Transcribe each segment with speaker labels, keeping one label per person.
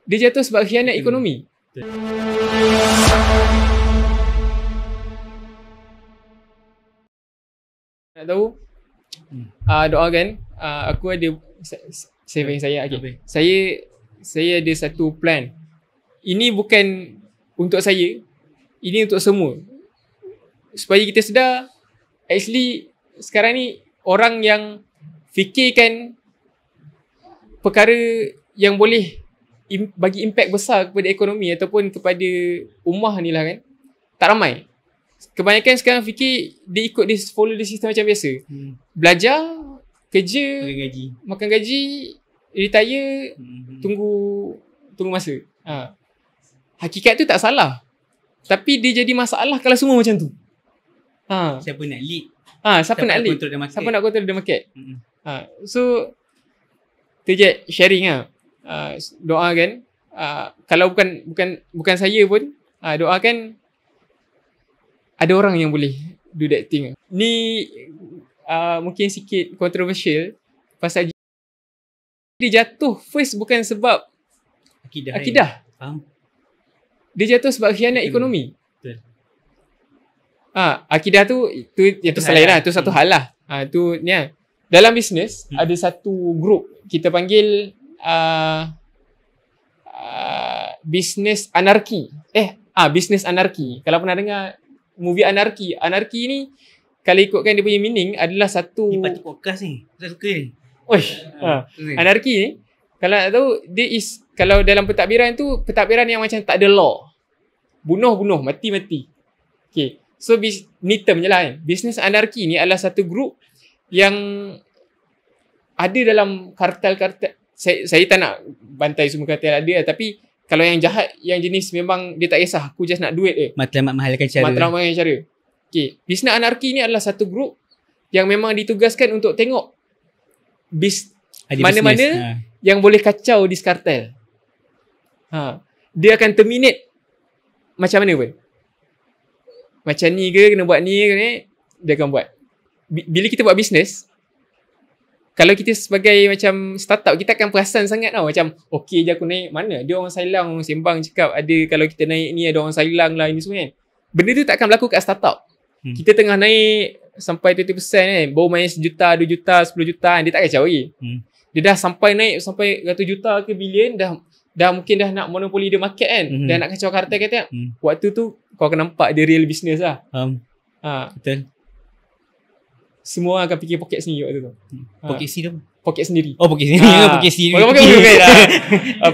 Speaker 1: Dia jatuh sebab khianat ekonomi. Nak tahu? Doakan. Aku ada saving saya. Okay. Saya ada satu plan. Ini bukan untuk saya. Ini untuk semua. Supaya kita sedar, actually sekarang ni orang yang fikirkan perkara yang boleh bagi impact besar kepada ekonomi ataupun kepada ummah ni lah kan, tak ramai. Kebanyakan sekarang fikir dia ikut, dia follow the sistem macam biasa. Belajar, kerja, makan gaji, retire, tunggu masa. Hakikat tu tak salah. Tapi dia jadi masalah kalau semua macam tu.
Speaker 2: Siapa nak lead?
Speaker 1: Siapa nak lead? Siapa nak control the market? So tu je sharing lah. Doakan. Kalau bukan saya pun, doakan ada orang yang boleh do that thing. Ni mungkin sikit controversial. Pasal dia jatuh first bukan sebab akidah.
Speaker 2: Faham?
Speaker 1: Dia jatuh sebab khianat ekonomi.
Speaker 2: Betul.
Speaker 1: Akidah tu selain lah. Tu satu hal lah. Tu ni lah. Dalam bisnes ada satu group kita panggil bisnes anarki. Bisnes anarki. Kalau pernah dengar movie Anarki. Anarki ni kalau ikutkan dia punya meaning adalah satu.
Speaker 2: Ni parti podcast ni. Saya suka ni.
Speaker 1: Anarki ni kalau nak tahu, dia is, kalau dalam pentadbiran tu, pentadbiran yang macam tak ada law. Bunuh, mati. Okay. So ni term je lah kan. Bisnes anarki ni adalah satu group yang ada dalam kartel-kartel. Saya tak nak bantai semua kartel ada, tapi kalau yang jahat, yang jenis memang dia tak kisah, aku just nak duit je.
Speaker 2: Matlamat mahalkan cara. Okay. Bisnes anarki ni adalah satu group yang memang ditugaskan untuk tengok mana-mana yang boleh kacau di kartel. Dia akan terminate macam mana pun. Macam ni ke, kena buat ni ke, dia akan buat. Bila kita buat bisnes, kalau kita sebagai macam startup, kita akan perasan sangat tau. Macam, okay je aku naik, mana? Dia orang Sailang sembang cakap, ada kalau kita naik ni, ada orang Sailang lah, ini semua kan. Benda tu takkan berlaku kat startup. Kita tengah naik sampai 20% kan, baru main 1 juta, 2 juta, 10 juta, dia tak kacau lagi. Dia dah sampai naik sampai ratus juta ke bilion, dah mungkin dah nak monopoli the market kan. Dah nak kacau kartel kata. Waktu tu kau akan nampak dia real business lah. Betul.
Speaker 1: Semua akan fikir poket sendiri waktu tu.
Speaker 2: Poket sendiri apa?
Speaker 1: Poket sendiri.
Speaker 2: Poket sendiri. Poket sendiri.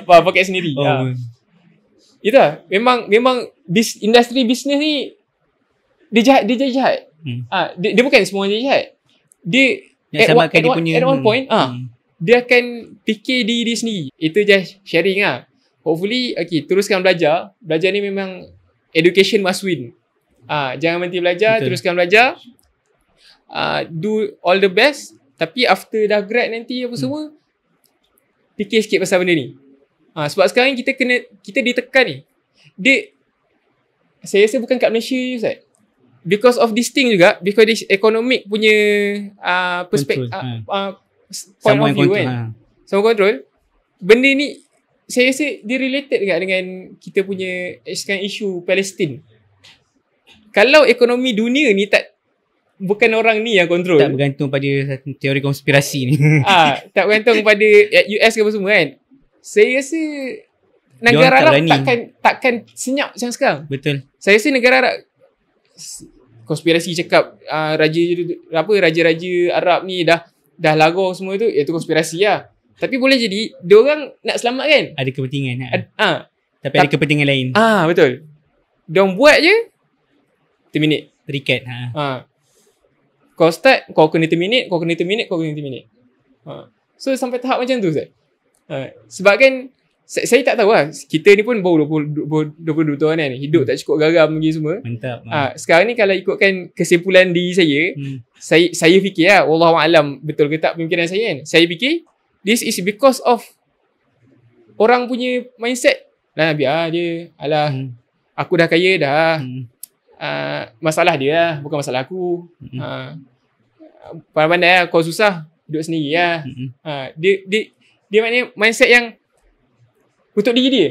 Speaker 1: Poket sendiri. Itu lah. Memang industri bisnes ni dia jahat. Dia bukan semua dia jahat. Dia at one point dia akan fikir diri sendiri. Itu je sharing lah. Hopefully, teruskan belajar. Belajar ni memang education must win. Jangan berhenti belajar. Betul. Teruskan belajar. Do all the best. Tapi after dah grad nanti apa semua, fikir sikit pasal benda ni. Sebab sekarang kita ditekan ni. Saya rasa bukan kat Malaysia je Ustaz. Because of this thing juga, because this economic punya perspektif, point of view kan. Sama control. Benda ni saya rasa dia related juga dengan kita punya isu Palestin. Kalau ekonomi dunia ni bukan orang ni yang control.
Speaker 2: Tak bergantung pada teori konspirasi ni.
Speaker 1: Tak bergantung pada US ke apa semua kan. Saya rasa negara Arab takkan senyap macam sekarang.
Speaker 2: Betul.
Speaker 1: Saya rasa negara Arab, konspirasi cakap raja-raja Arab ni dah lagu semua tu, itu konspirasi lah. Tapi boleh jadi diorang nak selamat kan?
Speaker 2: Ada kepentingan. Tapi ada kepentingan lain.
Speaker 1: Betul. Diorang buat je, terminate.
Speaker 2: Terikat.
Speaker 1: Kau start, kau kena terminate. So sampai tahap macam tu Ustaz. Sebab kan saya tak tahu lah. Kita ni pun baru 22 tahun kan. Hidup tak cukup garam lagi semua.
Speaker 2: Mantap.
Speaker 1: Sekarang ni kalau ikutkan kesimpulan diri saya fikir lah, wallahualam betul ke tak pemikiran saya kan. Saya fikir this is because of orang punya mindset. Biar dia, aku dah kaya dah. Masalah dia lah, bukan masalah aku. Pandai-pandai lah, kau susah, hidup sendiri lah. Dia maknanya mindset yang untuk diri dia.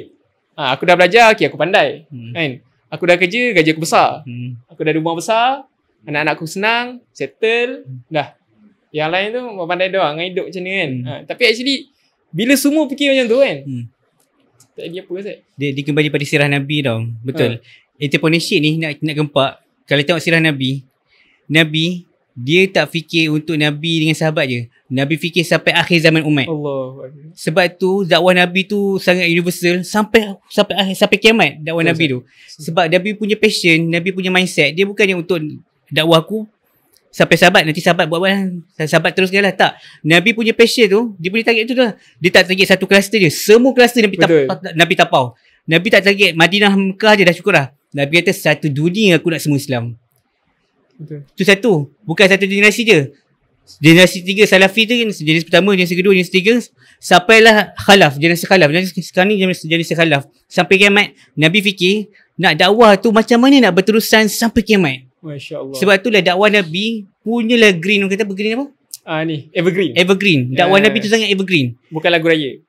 Speaker 1: Aku dah belajar, okay, aku pandai. Kan? Aku dah kerja, gaji aku besar. Aku dah ada rumah besar, anak-anak aku senang, settle, dah. Yang lain tu pandai doang dengan hidup macam ni kan. Tapi actually bila semua fikir macam tu kan, tak ada apa Ustaz.
Speaker 3: Dia kembali pada sirah Nabi tau. Betul. Entrepreneurship ni nak gempak. Kalau tengok sirah Nabi, dia tak fikir untuk Nabi dengan sahabat je. Nabi fikir sampai akhir zaman umat.
Speaker 1: Allah.
Speaker 3: Sebab tu dakwah Nabi tu sangat universal sampai kiamat dakwah Nabi tu. Sebab Nabi punya passion, Nabi punya mindset, dia bukannya untuk dakwah aku sampai sahabat, nanti sahabat buat sahabat teruskan lah. Tak. Nabi punya passion tu, dia punya target tu dah. Dia tak target satu kluster je. Semua kluster Nabi tapau. Nabi tak target Madinah, Mekah je dah cukup lah. Nabi kata satu dunia aku nak semua Islam.
Speaker 1: Betul.
Speaker 3: Tu satu. Bukan satu generasi je. Generasi 3 Salafi tu, generasi pertama, generasi kedua, generasi 3, sampailah Khalaf, generasi Khalaf. Sekarang ni generasi Khalaf. Sampai kiamat, Nabi fikir nak dakwah tu macam mana nak berterusan sampai kiamat.
Speaker 1: Masya Allah.
Speaker 3: Sebab itulah dakwah Nabi punyalah green. Orang kata green apa?
Speaker 1: Ni evergreen.
Speaker 3: Dakwah Nabi tu sangat evergreen.
Speaker 1: Bukan lagu raya.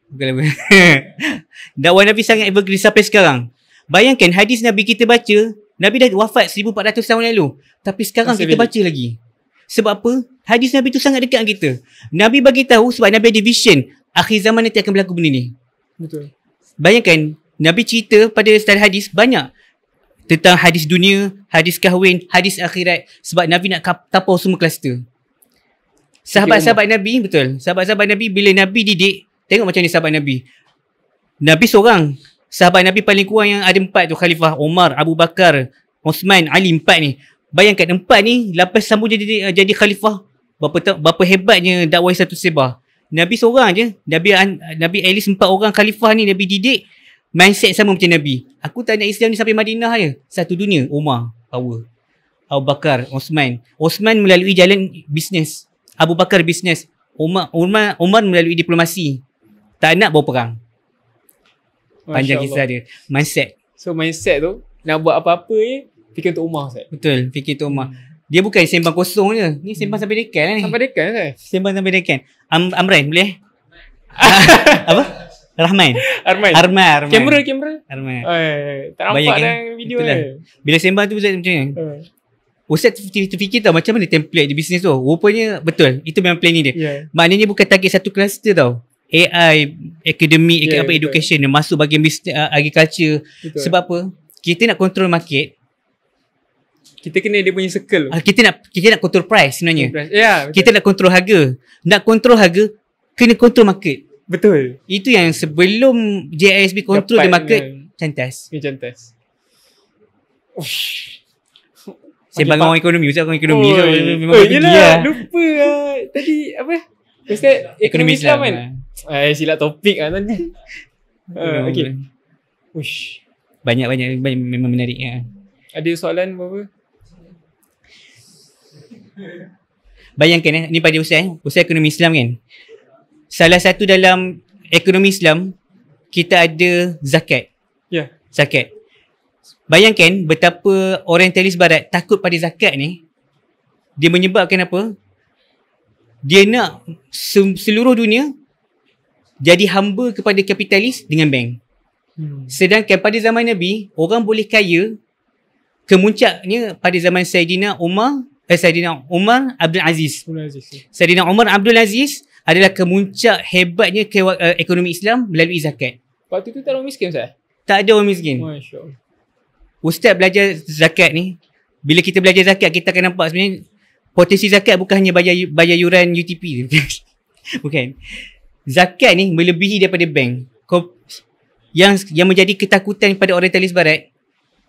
Speaker 3: Dakwah Nabi sangat evergreen sampai sekarang. Bayangkan hadis Nabi kita baca, Nabi dah wafat 1400 tahun lalu, tapi sekarang kita baca lagi. Sebab apa? Hadis Nabi tu sangat dekat dengan kita. Nabi bagi tahu sebab Nabi ada vision akhir zaman nanti akan berlaku benda ni.
Speaker 1: Betul.
Speaker 3: Bayangkan Nabi cerita pada style hadis banyak tentang hadis dunia, hadis kahwin, hadis akhirat. Sebab Nabi nak tapau semua kluster. Sahabat-sahabat Nabi, betul. Sahabat-sahabat Nabi, bila Nabi didik, tengok macam ni sahabat Nabi. Nabi seorang. Sahabat Nabi paling kurang yang ada 4 tu, Khalifah Umar, Abu Bakar, Osman, Ali, 4 ni. Bayangkan 4 ni lepas sambung jadi khalifah. Berapa hebatnya dakwah satu sebar. Nabi seorang je. Nabi at least 4 orang khalifah ni Nabi didik. Mindset sama macam Nabi. Aku tak nak Islam ni sampai Madinah je. Satu dunia. Umar, power. Abu Bakar, Osman. Osman melalui jalan bisnes. Abu Bakar bisnes. Umar melalui diplomasi. Tak nak bawa perang. Panjang kisah dia. Mindset.
Speaker 1: So mindset tu, nak buat apa-apa je, fikir untuk Umar Ustaz.
Speaker 3: Betul, fikir untuk Umar. Dia bukan sembang kosong je. Ni sembang sampai dekan lah ni.
Speaker 1: Sampai dekan Ustaz.
Speaker 3: Sembang sampai dekan. Amran boleh? Apa? Arman. Kamera. Arman.
Speaker 1: Tak nampak dalam video
Speaker 3: itulah. Bila sembang tu Ustaz macam ni. Ustaz terfikir tau macam mana template di bisnes tu. Rupanya betul. Itu memang planning dia. Maknanya bukan target satu cluster tau. AI, academic, education dia masuk bahagian business, agriculture. Betul. Sebab apa? Kita nak control market.
Speaker 1: Kita kena dia punya circle.
Speaker 3: Kita nak control price sebenarnya.
Speaker 1: Betul.
Speaker 3: Kita nak control harga. Nak control harga, kena control market.
Speaker 1: Betul.
Speaker 3: Itu yang sebelum JISB control the market, cantas.
Speaker 1: Cantas.
Speaker 3: Sembang orang ekonomi. Ustaz orang ekonomi.
Speaker 1: Memang yelah, lupa lah. Tadi apa? Ustaz ekonomi Islam kan? Silap topik lah tadi. Okay. Banyak
Speaker 3: memang menarik ya.
Speaker 1: Ada soalan apa?
Speaker 3: Bayangkan ni pada Ustaz ekonomi Islam kan. Salah satu dalam ekonomi Islam kita ada zakat.
Speaker 1: Ya.
Speaker 3: Zakat. Bayangkan betapa orientalis barat takut pada zakat ni. Dia menyebabkan apa? Dia nak seluruh dunia jadi hamba kepada kapitalis dengan bank. Sedangkan pada zaman Nabi, orang boleh kaya kemuncaknya pada zaman Saidina Umar Abdul Aziz. Saidina Umar Abdul Aziz adalah kemuncak hebatnya ekonomi Islam melalui zakat.
Speaker 1: Waktu tu tak ada orang miskin Ustaz?
Speaker 3: Tak ada orang miskin.
Speaker 1: Masya Allah.
Speaker 3: Ustaz belajar zakat ni, bila kita belajar zakat kita akan nampak sebenarnya potensi zakat bukan hanya bayar yuran UTP. Bukan. Zakat ni melebihi daripada bank. Yang menjadi ketakutan pada orientalis barat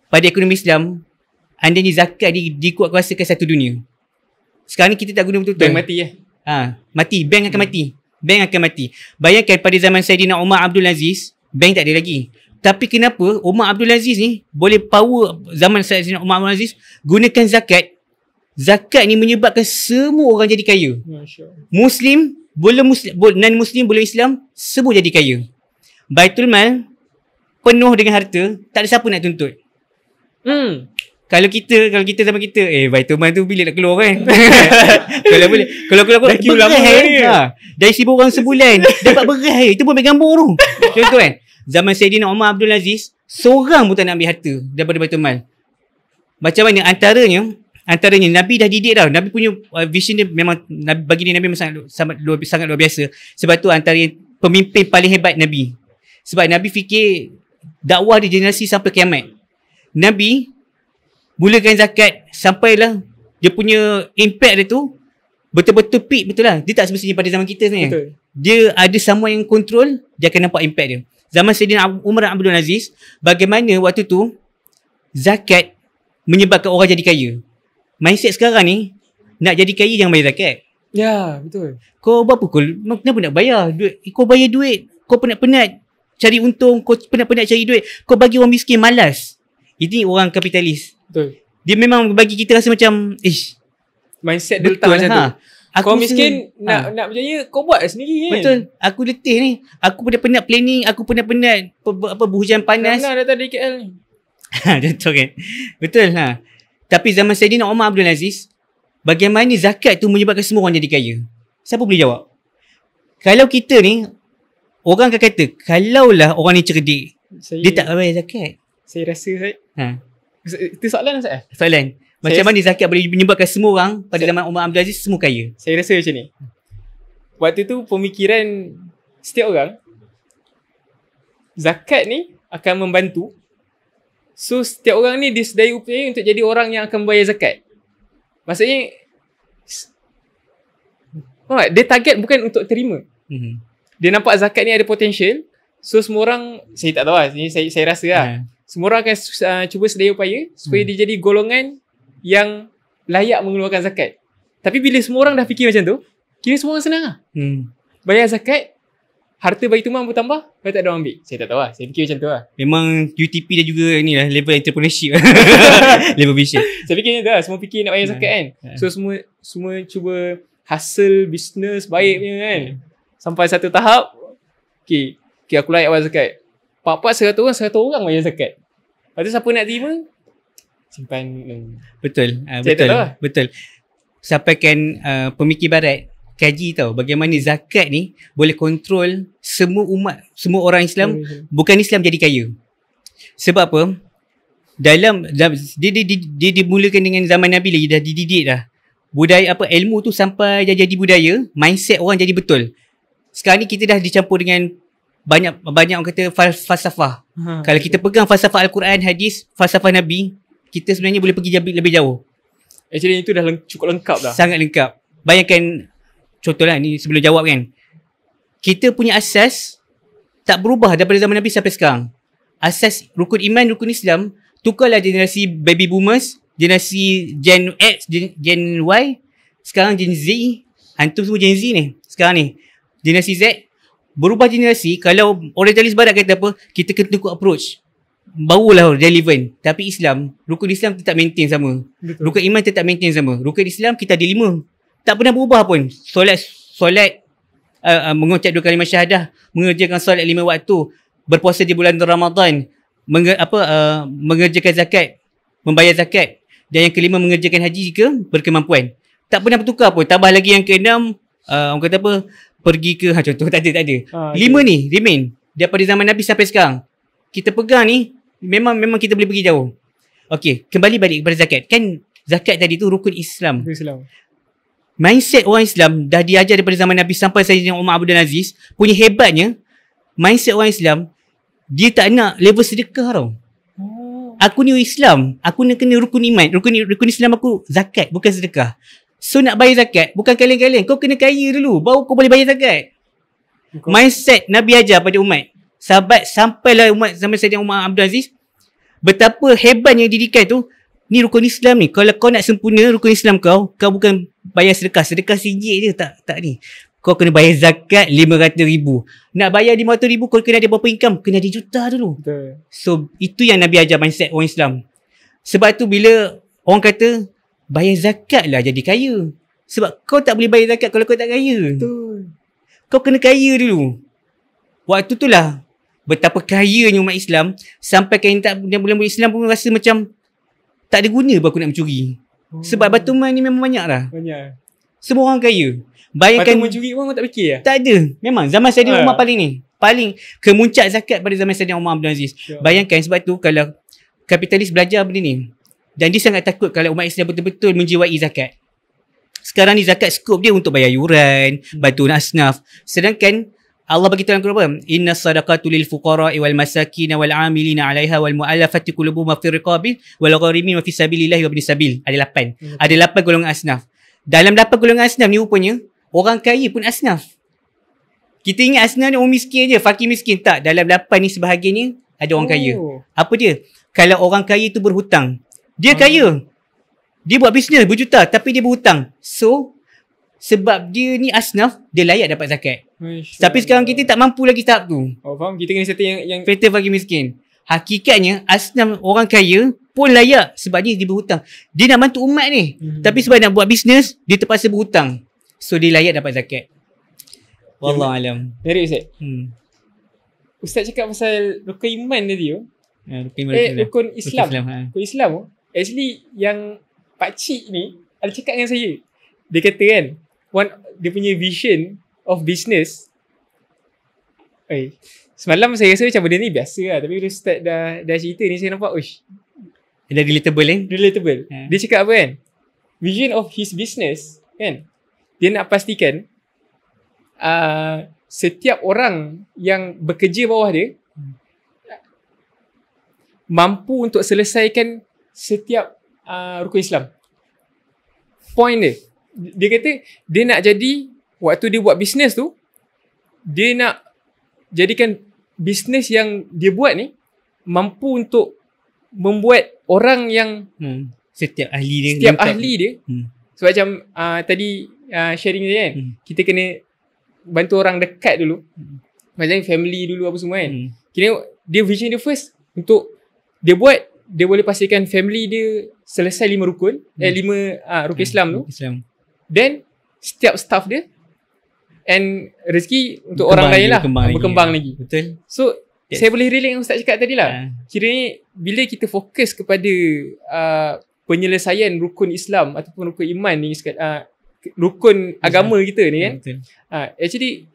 Speaker 3: pada ekonomi Islam, andainya zakat dikuatkuasakan satu dunia. Sekarang ni kita tak guna betul-betul.
Speaker 1: Bank mati
Speaker 3: mati. Bank akan mati. Bayangkan pada zaman Saidina Umar Abdul Aziz, bank tak ada lagi. Tapi kenapa Umar Abdul Aziz ni boleh power zaman Saidina Umar Abdul Aziz gunakan zakat? Zakat ni menyebabkan semua orang jadi kaya. Muslim, non-Muslim, belum Islam, semua jadi kaya. Baitul Mal penuh dengan harta, tak ada siapa nak tuntut. Kalau kita zaman kita, Baitul Mal tu bila nak keluar kan? Kalau boleh, kalau keluar
Speaker 1: lama ni.
Speaker 3: Dari 1,000 orang sebulan dapat beras, itu pun ambil gambar tu. Contoh kan. Zaman Saidina Umar Abdul Aziz, seorang pun tak nak ambil harta daripada Baitul Mal. Macam mana? Antaranya Nabi dah didik dah. Nabi punya vision dia memang, bagi dia Nabi memang sangat luar biasa. Sebab tu antara pemimpin paling hebat Nabi. Sebab Nabi fikir dakwah di generasi sampai kiamat. Nabi mulakan zakat sampailah dia punya impact dia tu betul-betul peak, betul lah. Dia tak semestinya pada zaman kita sebenarnya. Betul. Dia ada someone yang control, dia akan nampak impact dia. Zaman Saidina Umar Abdul Aziz, bagaimana waktu tu zakat menyebabkan orang jadi kaya. Mindset sekarang ni, nak jadi kaya jangan bayar zakat.
Speaker 2: Ya, betul.
Speaker 3: Kau buat apa? Kenapa nak bayar duit? Kau bayar duit, kau penat-penat cari untung, kau penat-penat cari duit, kau bagi orang miskin malas. Ini orang kapitalis.
Speaker 2: Betul.
Speaker 3: Dia memang bagi kita rasa macam
Speaker 2: mindset dia letak macam tu. Kau miskin nak berjaya, kau buat sendiri kan.
Speaker 3: Betul. Aku letih ni. Aku penat planning, aku penat berhujan panas.
Speaker 2: Nak datang dari KL ni.
Speaker 3: Contoh kan. Betul ha. Tapi zaman Saidina Umar Abdul Aziz, bagaimana zakat tu menyebabkan semua orang jadi kaya? Siapa boleh jawab? Kalau kita ni, orang akan kata, kalaulah orang ni cerdik, dia tak bayar zakat.
Speaker 2: Saya rasa itu soalan Ustaz?
Speaker 3: Soalan. Macam mana zakat boleh menyebabkan semua orang pada zaman Umar Abdul Aziz semua kaya?
Speaker 2: Saya rasa macam ni. Waktu tu pemikiran setiap orang, zakat ni akan membantu. So setiap orang ni disedai upaya untuk jadi orang yang akan bayar zakat. Maksudnya dia target bukan untuk terima. Dia nampak zakat ni ada potential. So semua orang, saya tak tahu lah, ini saya rasa lah, semua orang akan cuba sedaya upaya supaya dia jadi golongan yang layak mengeluarkan zakat. Tapi bila semua orang dah fikir macam tu, kira semua orang senang lah. Bayar zakat, harta Baitul Mal bertambah, kalau tak ada orang ambil. Saya tak tahu lah, saya fikir macam tu lah.
Speaker 3: Memang UTP dia juga ni lah, level entrepreneurship. Level vision.
Speaker 2: Saya fikir macam tu lah, semua fikir nak bayar zakat kan. So semua cuba hustle business baik punya kan. Sampai satu tahap, okay, aku layak bayar zakat. Pak-pak 100 orang bayar zakat. Lepas tu siapa nak terima, simpan.
Speaker 3: Betul. Betul. Sampaikan pemikir barat kaji tau bagaimana zakat ni boleh kontrol semua umat, semua orang Islam, bukan Islam jadi kaya. Sebab apa? Dia dimulakan dengan zaman Nabi lagi, dah dididik dah. Budaya ilmu tu sampai dah jadi budaya, mindset orang jadi betul. Sekarang ni kita dah dicampur dengan banyak orang kata falsafah. Kalau kita pegang falsafah Al-Quran, hadis, falsafah Nabi, kita sebenarnya boleh pergi lebih jauh.
Speaker 2: Actually itu dah cukup lengkap dah.
Speaker 3: Sangat lengkap. Bayangkan, contohlah ni sebelum jawab kan, kita punya asas tak berubah daripada zaman Nabi sampai sekarang. Asas rukun iman, rukun Islam, tukarlah generasi baby boomers, generasi Gen X, Gen Y, sekarang Gen Z, antum semua Gen Z ni sekarang ni, generasi Z. Berubah generasi, kalau orientalis barat kata apa, kita kena tukar approach, barulah relevan. Tapi Islam, rukun Islam tetap maintain sama. Betul. Rukun iman tetap maintain sama. Rukun Islam kita ada 5, tak pernah berubah pun. Solat mengucap 2 kalimah syahadah, mengerjakan solat 5 waktu, berpuasa di bulan Ramadan, mengerjakan zakat, membayar zakat, dan yang kelima mengerjakan haji jika berkemampuan. Tak pernah bertukar pun. Tambah lagi yang keenam, orang kata apa, pergi ke contoh, tak ada. 5 ni remain daripada zaman Nabi sampai sekarang. Kita pegang ni, memang kita boleh pergi jauh. Okey, kembali balik kepada zakat. Kan zakat tadi tu rukun Islam. Mindset orang Islam dah diajar daripada zaman Nabi sampai Saidina Umar Abdul Aziz. Punya hebatnya, mindset orang Islam, dia tak nak level sedekah tau. Aku ni Islam, aku nak kena rukun iman, rukun Islam aku zakat, bukan sedekah. So nak bayar zakat, bukan kaleng-kaleng, kau kena kaya dulu, baru kau boleh bayar zakat. Mindset Nabi ajar pada umat. Sahabat sampailah umat zaman Saidina Umar Abdul Aziz, betapa hebatnya didikan tu. Ni rukun Islam ni, kalau kau nak sempurna rukun Islam kau bukan bayar sedekah RM1 je, tak ni. Kau kena bayar zakat 500,000. Nak bayar 500,000, kau kena ada berapa income? Kena ada juta dulu.
Speaker 2: Betul.
Speaker 3: So itu yang Nabi ajar mindset orang Islam. Sebab tu bila orang kata bayar zakat lah jadi kaya, sebab kau tak boleh bayar zakat kalau kau tak kaya.
Speaker 2: Betul.
Speaker 3: Kau kena kaya dulu. Waktu tu lah betapa kayanya umat Islam, sampai kan yang bulan-bulan Islam pun rasa macam tak ada guna aku nak mencuri. Sebab Baitul Mal ni memang banyak lah.
Speaker 2: Banyak.
Speaker 3: Semua orang kaya. Bayangkan
Speaker 2: Baitul Mal mencuri pun tak fikir lah.
Speaker 3: Tak ada. Memang zaman Saidina Umar paling ni. paling kemuncak zakat pada zaman Saidina Umar bin Aziz. Bayangkan, sebab tu kalau kapitalis belajar benda ni, dan dia sangat takut kalau umat Islam betul-betul menjiwai zakat. Sekarang ni zakat skop dia untuk bayar yuran, bantuan asnaf. Sedangkan Allah bagi tahu dalam Quran apa? Inna sadaqatu lil fuqara'i wal masakin wal 'amilina 'alaiha wal mu'allafati qulubuhum wa fir riqabi wal gharimin wa fi sabilillahi wa ibnis sabil. Ada 8. Ada 8 golongan asnaf. Dalam 8 golongan asnaf ni rupanya orang kaya pun asnaf. Kita ingat asnaf ni orang miskin je, fakir miskin. Tak, dalam 8 ni sebahagiannya ada orang kaya. Apa dia? Kalau orang kaya tu berhutang, dia kaya. Dia buat bisnes berjuta tapi dia berhutang. So sebab dia ni asnaf, dia layak dapat zakat. Tapi sekarang kita tak mampu lagi tahap tu.
Speaker 1: Faham? Kita kena settle yang
Speaker 3: fakir fakir miskin. Hakikatnya asnaf orang kaya pun layak sebab dia berhutang. Dia nak bantu umat ni. Tapi sebab nak buat bisnes, dia terpaksa berhutang. So dia layak dapat zakat. Wallahualam.
Speaker 1: Menarik Ustaz. Ustaz cakap pasal rukun iman tadi tu. Rukun Islam. Rukun Islam tu. Actually yang pakcik ni ada cakap dengan saya. Dia kata kan, dia punya vision of business. Semalam saya rasa macam benda ni biasa lah. Tapi bila Ustaz dah cerita ni, saya nampak,
Speaker 3: dah relatable
Speaker 1: relatable. Dia cakap apa kan? Vision of his business kan? Dia nak pastikan setiap orang yang bekerja bawah dia mampu untuk selesaikan setiap rukun Islam. Point dia kata dia nak jadi, waktu dia buat bisnes tu, dia nak jadikan bisnes yang dia buat ni mampu untuk membuat orang yang
Speaker 3: setiap ahli dia
Speaker 1: sebab macam tadi sharing dia kan, kita kena bantu orang dekat dulu, macam family dulu apa semua kan. Kira dia vision dia first untuk dia buat, dia boleh pastikan family dia selesai 5 rukun, 5 rukun Islam tu. Then setiap staff dia and rezeki untuk orang lain lah berkembang lagi.
Speaker 3: Betul.
Speaker 1: So saya boleh relate yang Ustaz cakap tadi lah. Kiranya bila kita fokus kepada penyelesaian rukun Islam ataupun rukun iman ni, rukun agama kita ni kan, actually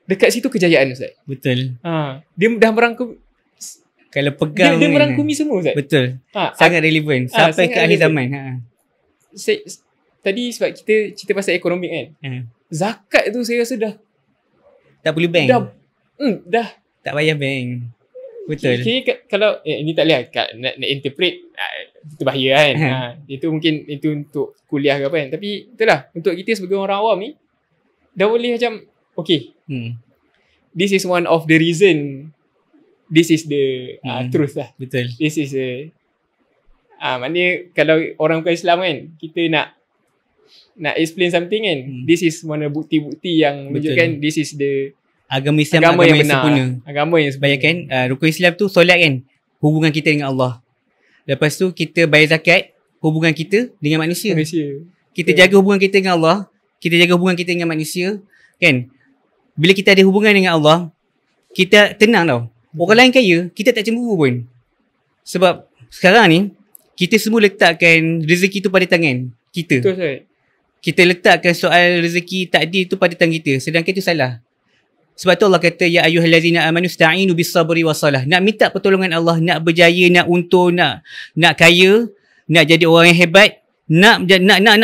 Speaker 1: dekat situ kejayaan Ustaz.
Speaker 3: Betul.
Speaker 1: Dia dah merangkum,
Speaker 3: kalau pegang
Speaker 1: dia merangkumi semua Ustaz.
Speaker 3: Betul. Sangat relevan sampai ke akhir zaman.
Speaker 1: Tadi sebab kita cerita pasal ekonomi kan. Zakat tu saya rasa dah
Speaker 3: tak perlu bank.
Speaker 1: Dah
Speaker 3: tak payah bank. Betul.
Speaker 1: Kalau ini tak boleh nak interpret, itu bahaya kan. Itu mungkin itu untuk kuliah ke apa kan. Tapi itulah, untuk kita sebagai orang awam ni dah boleh macam this is one of the reason, this is the truth lah.
Speaker 3: Betul.
Speaker 1: This is maknanya kalau orang bukan Islam kan, kita nak explain something kan, this is mana bukti-bukti yang menunjukkan this is the
Speaker 3: agama Islam, agama yang benar, sempurna.
Speaker 1: Agama yang sempurna.
Speaker 3: Bayangkan rukun Islam tu solat kan, hubungan kita dengan Allah. Lepas tu kita bayar zakat, hubungan kita dengan manusia. Kita jaga hubungan kita dengan Allah, kita jaga hubungan kita dengan manusia kan. Bila kita ada hubungan dengan Allah, kita tenang tau. Orang lain kaya, kita tak cemburu pun. Sebab sekarang ni kita semua letakkan rezeki tu pada tangan kita.
Speaker 1: Betul Ustaz.
Speaker 3: Kita letakkan soal rezeki takdir tu pada tangan kita. Sedangkan itu salah. Sebab tu Allah kata, ya ayyuhallazina amanu sta'inu bis-sabri was-salah. Nak minta pertolongan Allah, nak berjaya, nak untung, nak kaya, nak jadi orang yang hebat, nak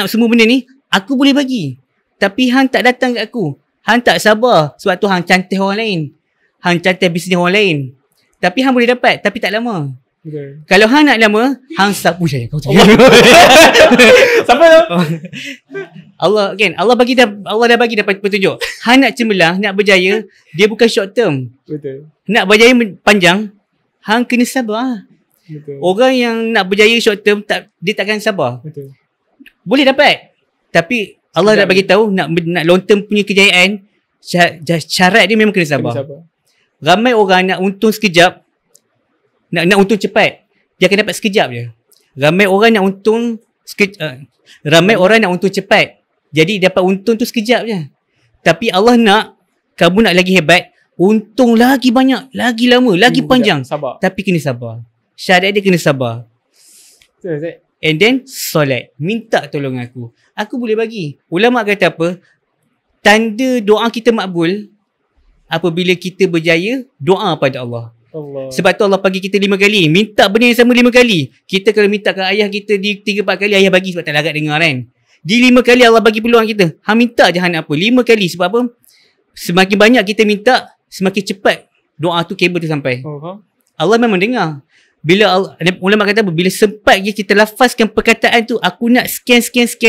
Speaker 3: semua benda ni, aku boleh bagi. Tapi hang tak datang kat aku. Hang tak sabar sebab tu hang cantik orang lain. Hang cantik bisnes orang lain. Tapi hang boleh dapat, tapi tak lama.
Speaker 1: Okay.
Speaker 3: Kalau hang nak lama, hang sapu saya. Kau
Speaker 1: siapa tu?
Speaker 3: Allah dah bagi dapat petunjuk. Hang nak cemerlang, nak berjaya, dia bukan short term.
Speaker 1: Betul.
Speaker 3: Nak berjaya panjang, hang kena sabar.
Speaker 1: Betul.
Speaker 3: Orang yang nak berjaya short term, dia takkan sabar.
Speaker 1: Betul.
Speaker 3: Boleh dapat. Tapi Allah dah bagi tahu nak long term punya kejayaan, syarat dia memang kena sabar. Ramai orang nak untung sekejap, nak untung cepat, dia akan dapat sekejap je. Ramai orang nak untung cepat, jadi dapat untung tu sekejap je. Tapi Allah nak kamu nak lagi hebat, untung lagi banyak, lagi lama, lagi panjang.
Speaker 1: Sabar.
Speaker 3: Tapi kena sabar. Syarat dia kena sabar.
Speaker 1: Betul.
Speaker 3: And then solat, minta tolong aku. Aku boleh bagi. Ulama kata apa? Tanda doa kita makbul, apabila kita berjaya, doa pada Allah.
Speaker 1: Allah.
Speaker 3: Sebab tu Allah bagi kita 5 kali. Minta benda yang sama 5 kali. Kita kalau minta ke ayah kita di 3-4 kali, ayah bagi sebab tak larat dengar kan. Di 5 kali Allah bagi peluang kita. Hang minta je hang nak apa. 5 kali. Sebab apa? Semakin banyak kita minta, semakin cepat doa tu kabel tu sampai. Allah memang dengar. Bila Allah, ulama kata apa? Bila sempat je kita lafazkan perkataan tu, aku nak sekian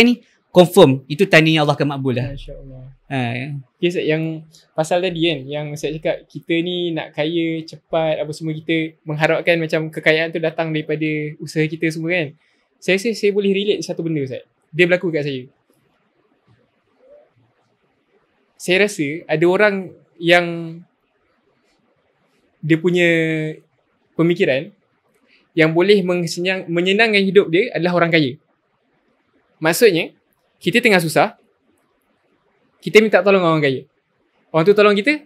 Speaker 3: ni, confirm. Itu tandanya Allah akan makbul dah.
Speaker 1: Masya-Allah.
Speaker 3: Ya.
Speaker 1: Okay, yang pasal tadi kan, yang saya cakap kita ni nak kaya cepat apa semua, kita mengharapkan macam kekayaan tu datang daripada usaha kita semua kan. Saya rasa saya boleh relate satu benda Ustaz. Dia berlaku kat saya. Saya rasa ada orang yang dia punya pemikiran yang boleh menyenangkan hidup dia adalah orang kaya. Maksudnya, kita tengah susah, kita minta tolong orang kaya. Orang tu tolong kita,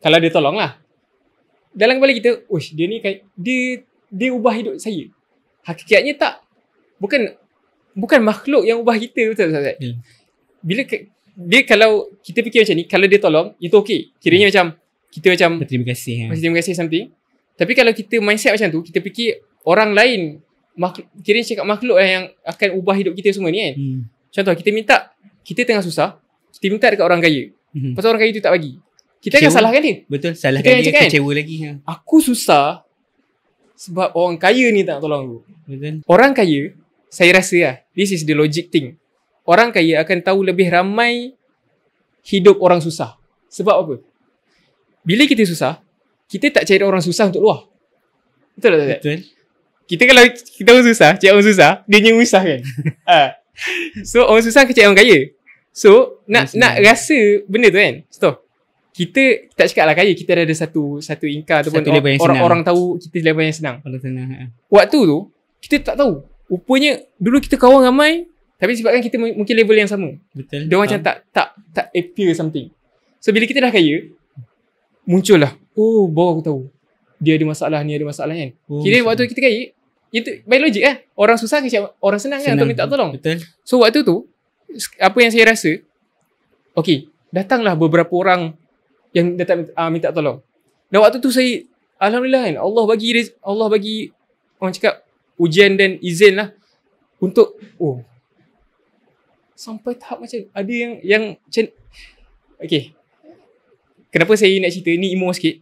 Speaker 1: kalau dia tolong lah. Dalam kepala kita, dia ni dia ubah hidup saya. Hakikatnya tak. Bukan makhluk yang ubah kita, betul tak? Bila dia, kalau kita fikir macam ni, kalau dia tolong, itu okey. Kiranya macam kita macam
Speaker 3: Terima kasih.
Speaker 1: terima kasih something. Tapi kalau kita mindset macam tu, kita fikir orang lain kiranya cakap makhluk yang akan ubah hidup kita semua ni kan. Contoh, kita tengah susah, kita minta dekat orang kaya. Pasal orang kaya tu tak bagi. Kita akan salahkan dia.
Speaker 3: Betul, salahkan dia, kecewa lagi.
Speaker 1: Aku susah sebab orang kaya ni tak tolong aku.
Speaker 3: Betul.
Speaker 1: Orang kaya, saya rasa lah, this is the logic thing. Orang kaya akan tahu lebih ramai hidup orang susah. Sebab apa? Bila kita susah, kita tak cari orang susah untuk luar. Betul tak?
Speaker 3: Betul.
Speaker 1: Kita kalau kita orang susah, cari orang susah, dia yang susah kan. So orang susah akan cari orang kaya. So nak rasa benda tu kan. So kita tak cakap lah kaya, kita ada satu income ataupun orang tahu kita level yang senang. Waktu tu kita tak tahu. Rupanya dulu kita kawan ramai, tapi sebabkan kita mungkin level yang sama.
Speaker 3: Betul.
Speaker 1: Dia macam tak appear something. So bila kita dah kaya, muncul lah, baru aku tahu dia ada masalah ni, ada masalah kan. Kira waktu kita kaya, itu by logic kan, orang susah ke orang senang kan untuk minta tolong.
Speaker 3: Betul.
Speaker 1: So waktu tu, apa yang saya rasa, okay, datanglah beberapa orang yang datang minta tolong. Dan waktu tu saya, alhamdulillah kan, Allah bagi orang cakap ujian dan izin lah untuk sampai tahap macam ada yang macam, okay, kenapa saya nak cerita ni emo sikit.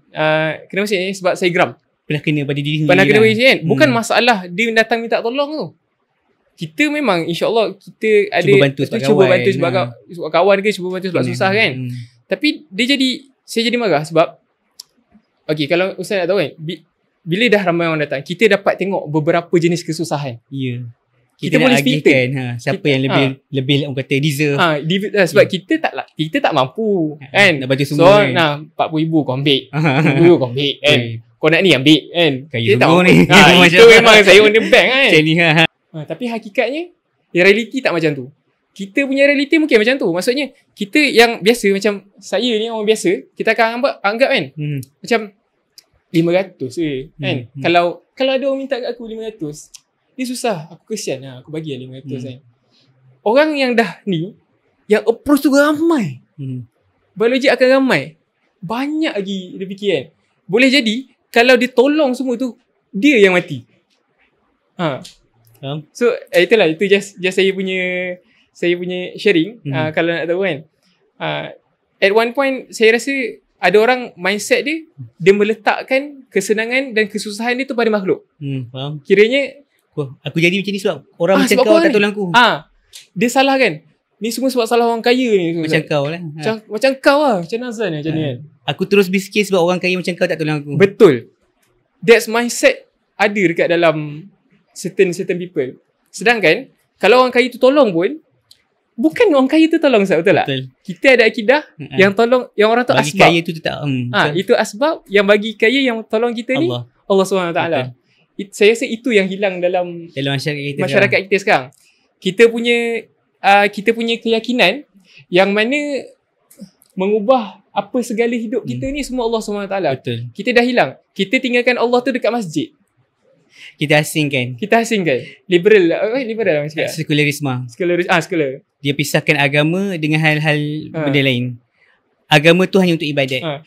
Speaker 1: Kenapa saya ni? Sebab saya geram.
Speaker 3: Pernah kena pada diri sendiri.
Speaker 1: Pernah kena pada diri kan. Bukan masalah dia datang minta tolong tu. Kita memang insyaAllah kita ada
Speaker 3: cuba bantu
Speaker 1: sebab kawan ke, cuba bantu sebab susah kan. Tapi saya jadi marah sebab kalau Ustaz nak tahu kan, bila dah ramai orang datang, kita dapat tengok beberapa jenis kesusahan.
Speaker 3: Ya.
Speaker 1: Kita boleh filter
Speaker 3: siapa yang lebih orang kata deserve.
Speaker 1: Sebab kita tak mampu kan.
Speaker 3: Nak bantu semua.
Speaker 1: So RM40,000 kau ambil. RM10,000 kau ambil kan. Kau nak ni ambil kan.
Speaker 3: Kaya semua ni.
Speaker 1: Itu memang saya on the bank kan.
Speaker 3: Macam ni
Speaker 1: tapi hakikatnya realiti tak macam tu. Kita punya realiti mungkin macam tu. Maksudnya kita yang biasa, macam saya ni orang biasa, kita akan anggap kan macam 500 kan. Kalau ada orang minta kat aku 500, dia susah, aku kesian lah, aku bagi lah 500 kan. Orang yang dah ni, yang approach tu ramai, biologi akan ramai, banyak lagi dia fikir kan. Boleh jadi kalau dia tolong semua tu, dia yang mati. So itulah, itu just saya punya sharing. Kalau nak tahu kan, at one point saya rasa ada orang mindset dia meletakkan kesenangan dan kesusahan dia tu pada makhluk.
Speaker 3: Faham.
Speaker 1: Kiranya
Speaker 3: aku jadi macam ni sebab orang macam kau tak tolong aku.
Speaker 1: Dia salah kan. Ni semua sebab salah orang kaya ni.
Speaker 3: Macam kau lah.
Speaker 1: Macam kau lah. Macam Nazan macam ni kan.
Speaker 3: Aku terus miskin sebab orang kaya macam kau tak tolong aku.
Speaker 1: Betul. That's mindset ada dekat dalam certain people. Sedangkan kalau orang kaya tu tolong pun, bukan orang kaya tu tolong, betul tak? Kita ada akidah yang tolong, yang orang tu
Speaker 3: bagi
Speaker 1: asbab.
Speaker 3: Kaya tu tak.
Speaker 1: Itu asbab yang bagi kaya, yang tolong kita ni Allah SWT. Saya rasa itu yang hilang dalam masyarakat kita sekarang. Kita punya keyakinan yang mana mengubah apa segala hidup kita ni semua Allah SWT.
Speaker 3: Betul.
Speaker 1: Kita dah hilang. Kita tinggalkan Allah tu dekat masjid.
Speaker 3: Kita asingkan.
Speaker 1: Liberal macam cakap.
Speaker 3: Sekularisme.
Speaker 1: Sekular.
Speaker 3: Dia pisahkan agama dengan hal-hal benda lain. agama tu hanya untuk ibadat.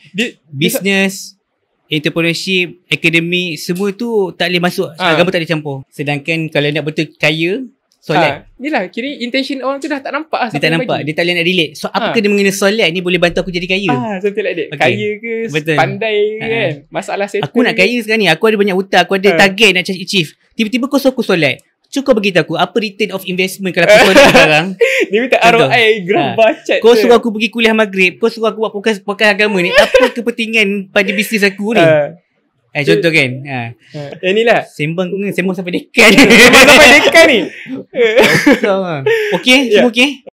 Speaker 2: Business,
Speaker 3: entrepreneurship, akademik, semua tu tak boleh masuk. Agama tak boleh campur. Sedangkan kalau nak betul kaya, solat.
Speaker 2: Yelah, kira intention orang tu dah tak nampak.
Speaker 3: Dia tak nampak. Dia tak boleh nak relate. So apa kena mengena solat ni boleh bantu aku jadi kaya?
Speaker 2: Something like that. Kaya ke, pandai ke kan. Masalah settle.
Speaker 3: Aku nak kaya sekarang ni. Aku ada banyak hutang. Aku ada target nak achieve. Tiba-tiba kau suruh aku solat. Cukup bagi aku apa return of investment kalau aku solat sekarang.
Speaker 2: Dia minta ROI gram bacat.
Speaker 3: Kau suruh aku pergi kuliah maghrib. Kau suruh aku buat podcast agama ni. Apa kepentingan pada bisnes aku ni? Contoh kan.
Speaker 2: Inilah
Speaker 3: Sembang sampai dekan.
Speaker 2: Sembang sampai dekan ni.
Speaker 3: Okay, semua okay.